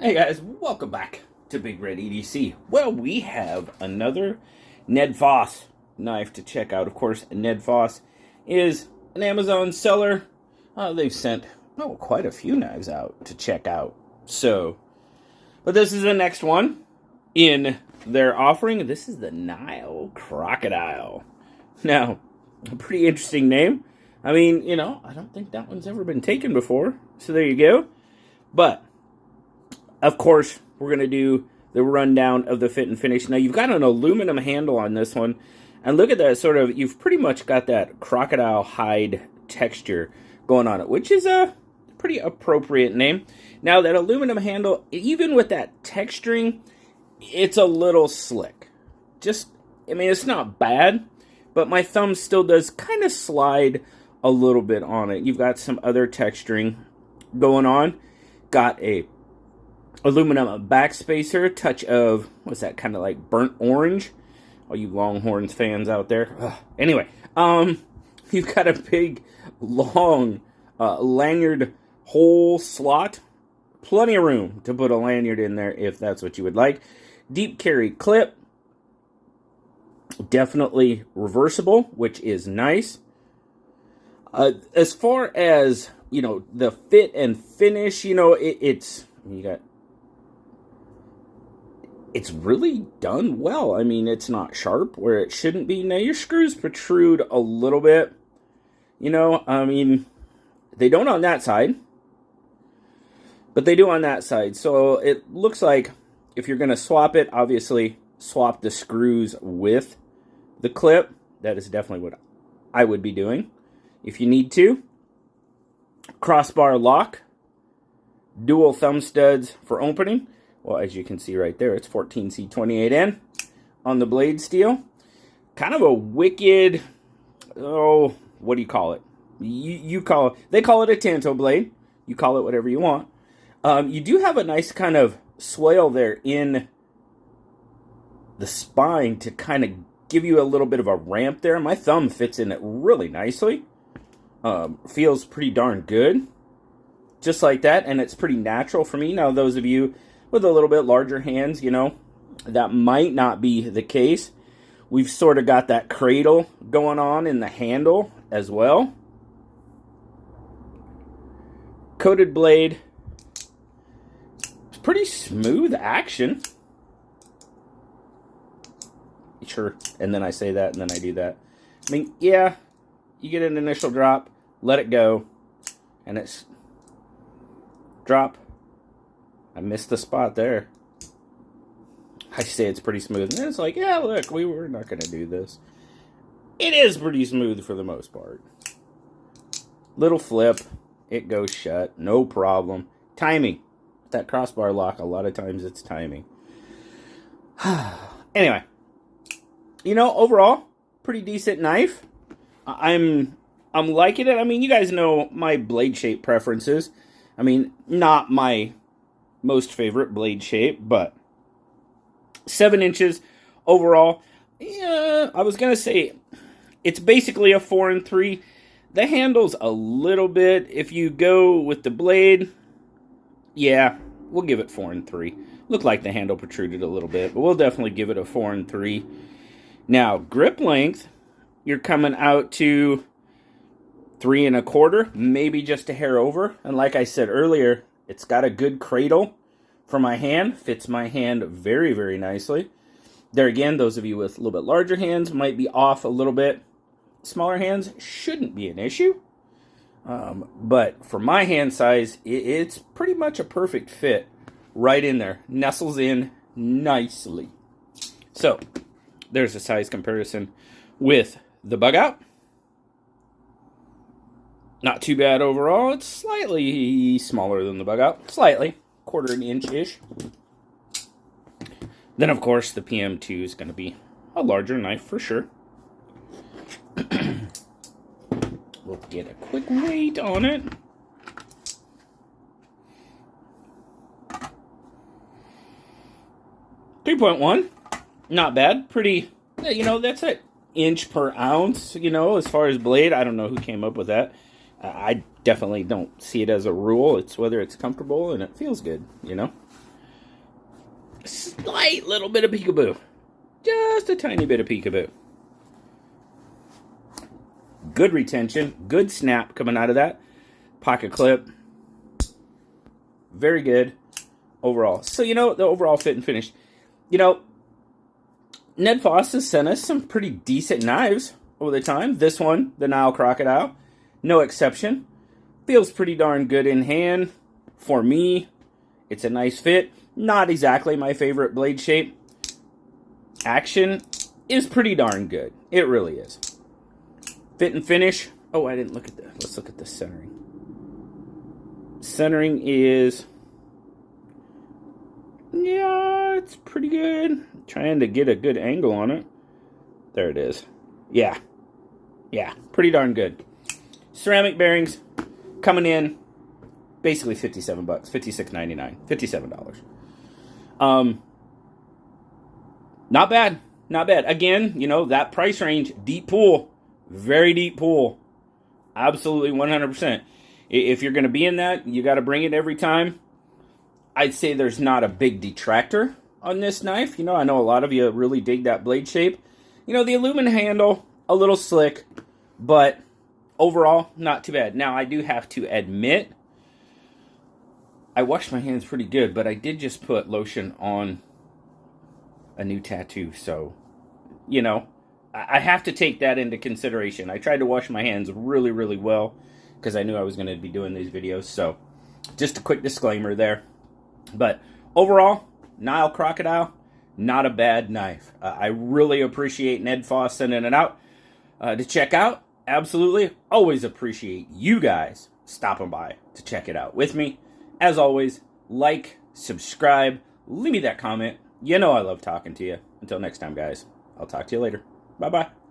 Hey guys, welcome back to BigRedEDC. Well, we have another Ned Foss knife to check out. Of course, Ned Foss is an Amazon seller. They've sent quite a few knives out to check out. But this is the next one in their offering. This is the Nile Crocodile. Now, a pretty interesting name. I mean, I don't think that one's ever been taken before. So there you go. But of course, we're going to do the rundown of the fit and finish. Now, you've got an aluminum handle on this one. And look at that you've pretty much got that crocodile-hide texture going on it, which is a pretty appropriate name. Now, that aluminum handle, even with that texturing, it's a little slick. It's not bad, but my thumb still does kind of slide a little bit on it. You've got some other texturing going on. Got a aluminum backspacer, touch of, what's that, kind of like burnt orange? All you Longhorns fans out there. Anyway, you've got a big, long lanyard hole slot. Plenty of room to put a lanyard in there if that's what you would like. Deep carry clip. Definitely reversible, which is nice. As far as, the fit and finish, it's really done well. I mean, it's not sharp where it shouldn't be. Now, your screws protrude a little bit. They don't on that side. But they do on that side. So it looks like if you're going to swap it, obviously swap the screws with the clip. That is definitely what I would be doing if you need to. Crossbar lock. Dual thumb studs for opening. Well, as you can see right there, it's 14C28N on the blade steel. Kind of a wicked, what do you call it? They call it a tanto blade. You call it whatever you want. You do have a nice kind of swale there in the spine to kind of give you a little bit of a ramp there. My thumb fits in it really nicely. Feels pretty darn good. Just like that, and it's pretty natural for me. Now, those of you with a little bit larger hands, that might not be the case. We've sort of got that cradle going on in the handle as well. Coated blade. It's pretty smooth action. Sure, and then I say that, and then I do that. I mean, yeah, you get an initial drop, let it go, and it's drop. I missed the spot there. I say it's pretty smooth. And then it's like, yeah, look, we were not going to do this. It is pretty smooth for the most part. Little flip. It goes shut. No problem. Timing. That crossbar lock, a lot of times it's timing. Anyway. Overall, pretty decent knife. I'm liking it. I mean, you guys know my blade shape preferences. I mean, not my most favorite blade shape, but 7 inches overall. Yeah, I was gonna say it's basically a 4 3. The handle's a little bit. If you go with the blade, yeah, we'll give it 4 3. Looked like the handle protruded a little bit, but we'll definitely give it a 4 3. Now, grip length, you're coming out to 3 1/4, maybe just a hair over. And like I said earlier, it's got a good cradle for my hand. Fits my hand very, very nicely. There again, those of you with a little bit larger hands might be off a little bit. Smaller hands shouldn't be an issue. But for my hand size, it's pretty much a perfect fit right in there. Nestles in nicely. So, there's a size comparison with the bug out. Not too bad overall. It's slightly smaller than the bug out. Slightly. 1/4 inch-ish. Then, of course, the PM2 is going to be a larger knife for sure. We'll get a quick weight on it. .1. Not bad. Pretty, that's an inch per ounce, as far as blade. I don't know who came up with that. I definitely don't see it as a rule. It's whether it's comfortable and it feels good, slight little bit of peekaboo. Just a tiny bit of peekaboo. Good retention. Good snap coming out of that. Pocket clip. Very good overall. So, the overall fit and finish. Ned Foss has sent us some pretty decent knives over the time. This one, the Nile Crocodile, no exception. Feels pretty darn good in hand. For me, it's a nice fit. Not exactly my favorite blade shape. Action is pretty darn good. It really is. Fit and finish. Oh, I didn't look at that. Let's look at the centering. Centering is... yeah, it's pretty good. Trying to get a good angle on it. There it is. Yeah. Yeah, pretty darn good. Ceramic bearings coming in basically $57, $56.99, $57. Not bad. Not bad. Again, that price range, deep pool, very deep pool. Absolutely 100%. If you're going to be in that, you got to bring it every time. I'd say there's not a big detractor on this knife. I know a lot of you really dig that blade shape. The aluminum handle, a little slick, but overall, not too bad. Now, I do have to admit, I washed my hands pretty good, but I did just put lotion on a new tattoo, so, I have to take that into consideration. I tried to wash my hands really, really well, because I knew I was going to be doing these videos, so just a quick disclaimer there. But overall, Nile Crocodile, not a bad knife. I really appreciate Ned Foss sending it out to check out. Absolutely. Always appreciate you guys stopping by to check it out with me. As always, like, subscribe, leave me that comment. I love talking to you. Until next time, guys. I'll talk to you later. Bye-bye.